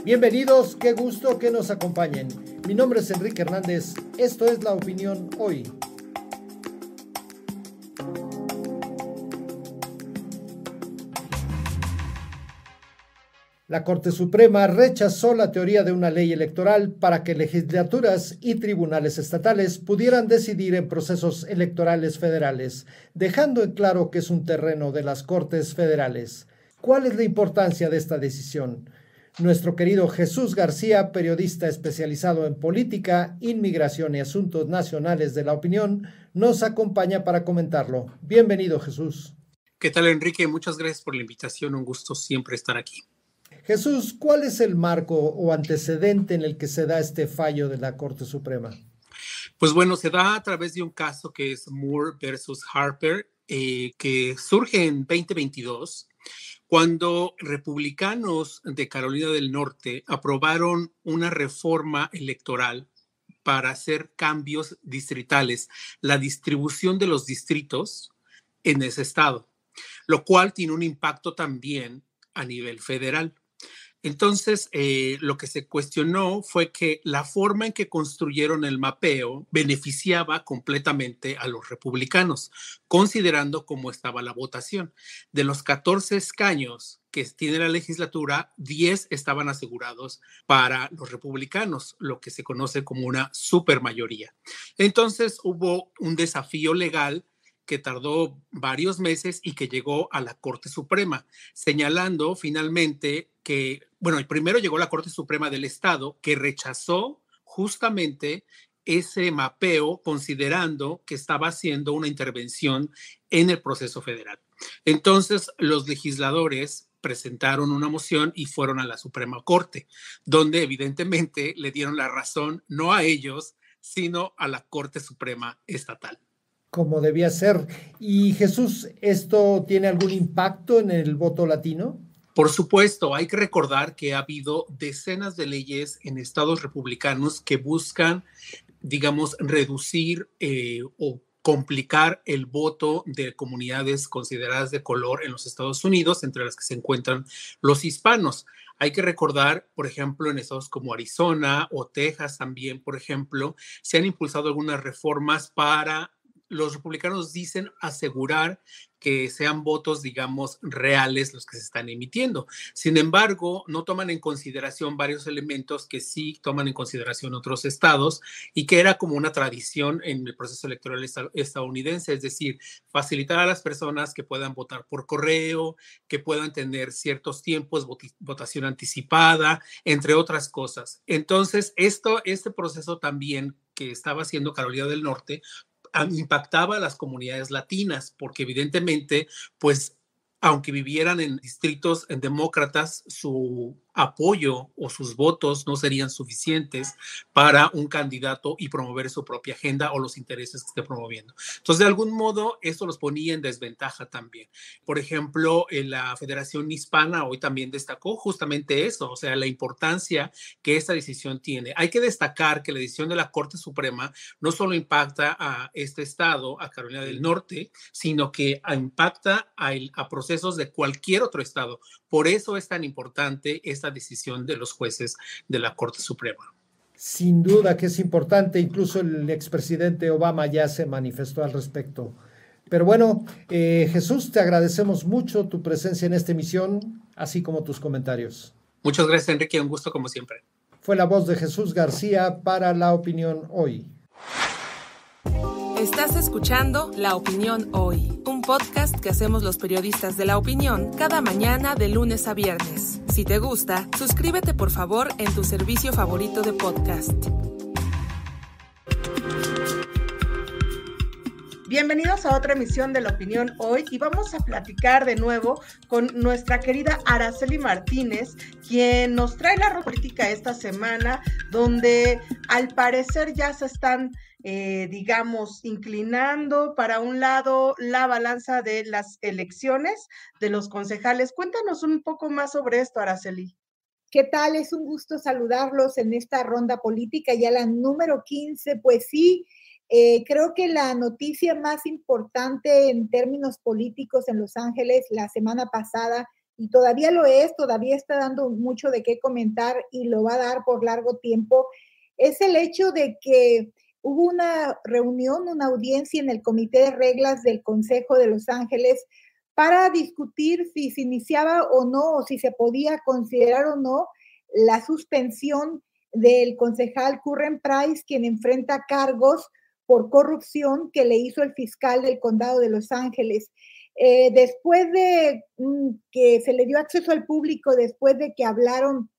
Bienvenidos, qué gusto que nos acompañen. Mi nombre es Enrique Hernández, esto es La Opinión Hoy. La Corte Suprema rechazó la teoría de una ley electoral para que legislaturas y tribunales estatales pudieran decidir en procesos electorales federales, dejando en claro que es un terreno de las Cortes federales. ¿Cuál es la importancia de esta decisión? Nuestro querido Jesús García, periodista especializado en política, inmigración y asuntos nacionales de La Opinión, nos acompaña para comentarlo. Bienvenido, Jesús. ¿Qué tal, Enrique? Muchas gracias por la invitación. Un gusto siempre estar aquí. Jesús, ¿cuál es el marco o antecedente en el que se da este fallo de la Corte Suprema? Pues bueno, se da a través de un caso que es Moore versus Harper, que surge en 2022, cuando republicanos de Carolina del Norte aprobaron una reforma electoral para hacer cambios distritales, la distribución de los distritos en ese estado, lo cual tiene un impacto también a nivel federal. Entonces, lo que se cuestionó fue que la forma en que construyeron el mapeo beneficiaba completamente a los republicanos, considerando cómo estaba la votación. De los 14 escaños que tiene la legislatura, 10 estaban asegurados para los republicanos, lo que se conoce como una supermayoría. Entonces, hubo un desafío legal que tardó varios meses y que llegó a la Corte Suprema, señalando finalmente que, bueno, primero llegó la Corte Suprema del Estado, que rechazó justamente ese mapeo, considerando que estaba haciendo una intervención en el proceso federal. Entonces, los legisladores presentaron una moción y fueron a la Suprema Corte, donde evidentemente le dieron la razón no a ellos, sino a la Corte Suprema Estatal. Como debía ser. Y Jesús, ¿esto tiene algún impacto en el voto latino? Por supuesto, hay que recordar que ha habido decenas de leyes en estados republicanos que buscan, digamos, reducir o complicar el voto de comunidades consideradas de color en los Estados Unidos, entre las que se encuentran los hispanos. Hay que recordar, por ejemplo, en estados como Arizona o Texas también, por ejemplo, se han impulsado algunas reformas para, los republicanos dicen, asegurar que sean votos, digamos, reales los que se están emitiendo. Sin embargo, no toman en consideración varios elementos que sí toman en consideración otros estados y que era como una tradición en el proceso electoral estadounidense, es decir, facilitar a las personas que puedan votar por correo, que puedan tener ciertos tiempos, votación anticipada, entre otras cosas. Entonces, este proceso también que estaba haciendo Carolina del Norte impactaba a las comunidades latinas, porque evidentemente, pues, aunque vivieran en distritos demócratas, su apoyo o sus votos no serían suficientes para un candidato y promover su propia agenda o los intereses que esté promoviendo. Entonces, de algún modo, esto los ponía en desventaja también. Por ejemplo, la Federación Hispana hoy también destacó justamente eso, o sea, la importancia que esta decisión tiene. Hay que destacar que la decisión de la Corte Suprema no solo impacta a este estado, a Carolina del Norte, sino que impacta a procesos de cualquier otro estado. Por eso es tan importante esta decisión de los jueces de la Corte Suprema. Sin duda que es importante, incluso el expresidente Obama ya se manifestó al respecto. Pero bueno, Jesús, te agradecemos mucho tu presencia en esta emisión, así como tus comentarios. Muchas gracias, Enrique, un gusto como siempre. Fue la voz de Jesús García para La Opinión Hoy. Estás escuchando La Opinión Hoy, un podcast que hacemos los periodistas de La Opinión cada mañana de lunes a viernes. Si te gusta, suscríbete por favor en tu servicio favorito de podcast. Bienvenidos a otra emisión de La Opinión Hoy y vamos a platicar de nuevo con nuestra querida Araceli Martínez, quien nos trae la política esta semana, donde al parecer ya se están digamos, inclinando para un lado la balanza de las elecciones de los concejales. Cuéntanos un poco más sobre esto, Araceli. ¿Qué tal? Es un gusto saludarlos en esta ronda política, ya la número 15. Pues sí, creo que la noticia más importante en términos políticos en Los Ángeles la semana pasada y todavía lo es, todavía está dando mucho de qué comentar y lo va a dar por largo tiempo, es el hecho de que hubo una reunión, una audiencia en el Comité de Reglas del Consejo de Los Ángeles para discutir si se iniciaba o no, o si se podía considerar o no la suspensión del concejal Curren Price, quien enfrenta cargos por corrupción que le hizo el fiscal del condado de Los Ángeles. Después de que se le dio acceso al público, después de que hablaron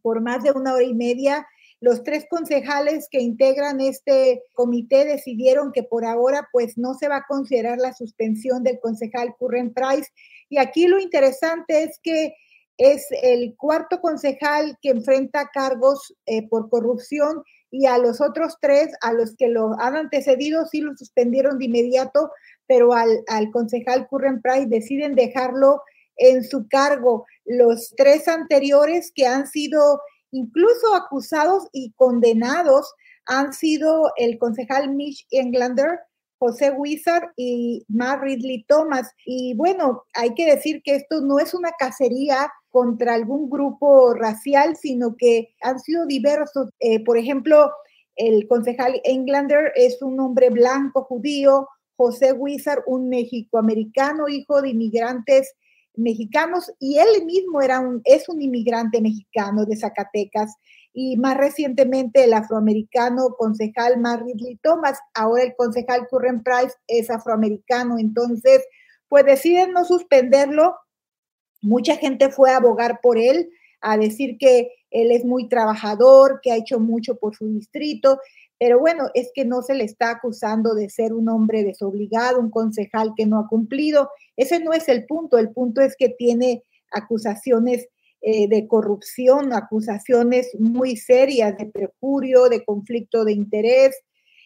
por más de 1 hora y media, los 3 concejales que integran este comité decidieron que por ahora pues no se va a considerar la suspensión del concejal Curren Price. Y aquí lo interesante es que es el 4º concejal que enfrenta cargos por corrupción, y a los otros 3, a los que lo han antecedido, sí lo suspendieron de inmediato, pero al concejal Curren Price deciden dejarlo en su cargo. Los 3 anteriores que han sido incluso acusados y condenados han sido el concejal Mitch Englander, José Wizard y Mark Ridley Thomas. Y bueno, hay que decir que esto no es una cacería contra algún grupo racial, sino que han sido diversos. Por ejemplo, el concejal Englander es un hombre blanco judío, José Wizard un mexicoamericano, hijo de inmigrantes mexicanos, y él mismo es un inmigrante mexicano de Zacatecas, y más recientemente el afroamericano concejal Mark Ridley Thomas. Ahora el concejal Curren Price es afroamericano. Entonces pues deciden no suspenderlo. Mucha gente fue a abogar por él, a decir que él es muy trabajador, que ha hecho mucho por su distrito, pero bueno, es que no se le está acusando de ser un hombre desobligado, un concejal que no ha cumplido. Ese no es el punto es que tiene acusaciones de corrupción, acusaciones muy serias de perjurio, de conflicto de interés.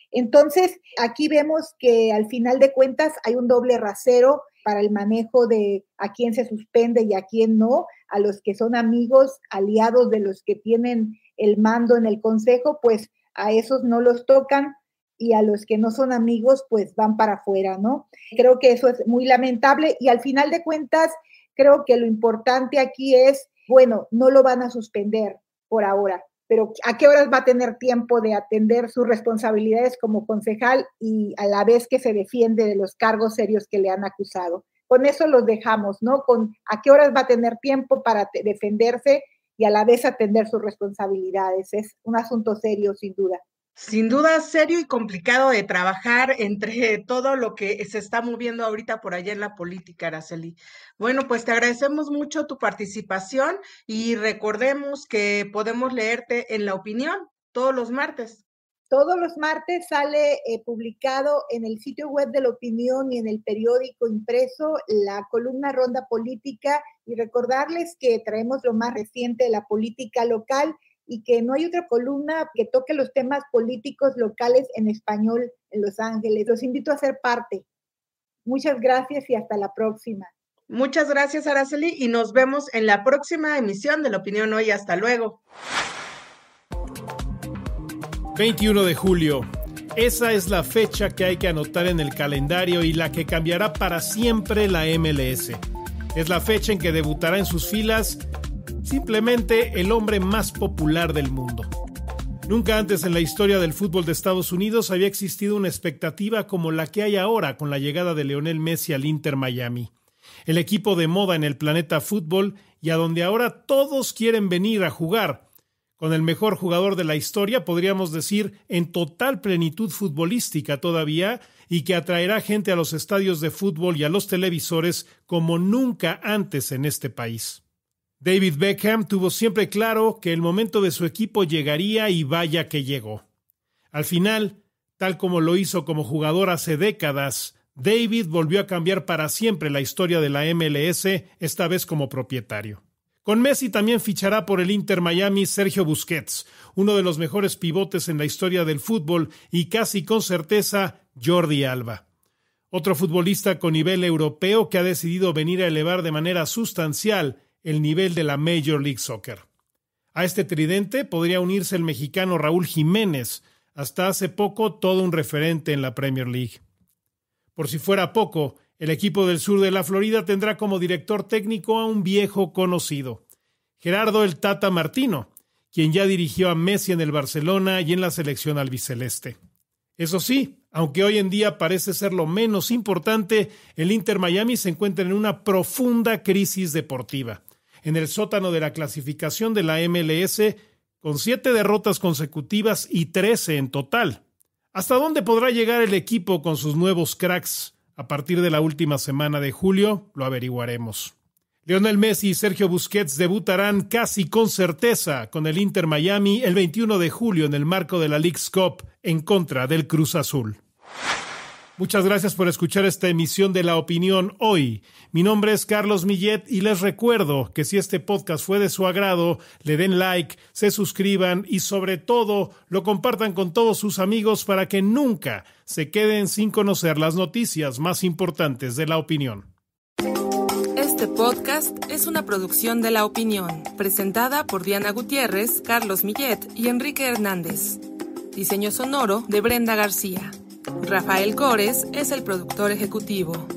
Entonces, aquí vemos que al final de cuentas hay un doble rasero para el manejo de a quién se suspende y a quién no, a los que son amigos, aliados de los que tienen el mando en el consejo, pues a esos no los tocan, y a los que no son amigos, pues van para afuera, ¿no? Creo que eso es muy lamentable, y al final de cuentas, creo que lo importante aquí es, bueno, no lo van a suspender por ahora, pero ¿a qué horas va a tener tiempo de atender sus responsabilidades como concejal y a la vez que se defiende de los cargos serios que le han acusado? Con eso los dejamos, ¿no? Con ¿a qué horas va a tener tiempo para defenderse y a la vez atender sus responsabilidades? Es un asunto serio, sin duda. Sin duda, serio y complicado de trabajar entre todo lo que se está moviendo ahorita por allá en la política, Araceli. Bueno, pues te agradecemos mucho tu participación y recordemos que podemos leerte en La Opinión todos los martes. Todos los martes sale publicado en el sitio web de La Opinión y en el periódico impreso la columna Ronda Política, y recordarles que traemos lo más reciente de la política local y que no hay otra columna que toque los temas políticos locales en español en Los Ángeles. Los invito a ser parte. Muchas gracias y hasta la próxima. Muchas gracias, Araceli, y nos vemos en la próxima emisión de La Opinión Hoy. Hasta luego. 21 de julio. Esa es la fecha que hay que anotar en el calendario y la que cambiará para siempre la MLS. Es la fecha en que debutará en sus filas simplemente el hombre más popular del mundo. Nunca antes en la historia del fútbol de Estados Unidos había existido una expectativa como la que hay ahora con la llegada de Lionel Messi al Inter Miami. El equipo de moda en el planeta fútbol y a donde ahora todos quieren venir a jugar. Con el mejor jugador de la historia, podríamos decir, en total plenitud futbolística todavía, y que atraerá gente a los estadios de fútbol y a los televisores como nunca antes en este país. David Beckham tuvo siempre claro que el momento de su equipo llegaría, y vaya que llegó. Al final, tal como lo hizo como jugador hace décadas, David volvió a cambiar para siempre la historia de la MLS, esta vez como propietario. Con Messi también fichará por el Inter Miami Sergio Busquets, uno de los mejores pivotes en la historia del fútbol, y casi con certeza Jordi Alba. Otro futbolista con nivel europeo que ha decidido venir a elevar de manera sustancial el nivel de la Major League Soccer. A este tridente podría unirse el mexicano Raúl Jiménez, hasta hace poco todo un referente en la Premier League. Por si fuera poco, El equipo del sur de la Florida tendrá como director técnico a un viejo conocido, Gerardo el Tata Martino, quien ya dirigió a Messi en el Barcelona y en la selección albiceleste. Eso sí, aunque hoy en día parece ser lo menos importante, el Inter Miami se encuentra en una profunda crisis deportiva. En el sótano de la clasificación de la MLS, con 7 derrotas consecutivas y 13 en total. ¿Hasta dónde podrá llegar el equipo con sus nuevos cracks? A partir de la última semana de julio, lo averiguaremos. Lionel Messi y Sergio Busquets debutarán casi con certeza con el Inter Miami el 21 de julio en el marco de la Leagues Cup en contra del Cruz Azul. Muchas gracias por escuchar esta emisión de La Opinión Hoy. Mi nombre es Carlos Millet y les recuerdo que si este podcast fue de su agrado, le den like, se suscriban y sobre todo lo compartan con todos sus amigos para que nunca se queden sin conocer las noticias más importantes de la opinión. Este podcast es una producción de La Opinión, presentada por Diana Gutiérrez, Carlos Millet y Enrique Hernández. Diseño sonoro de Brenda García. Rafael Cores es el productor ejecutivo.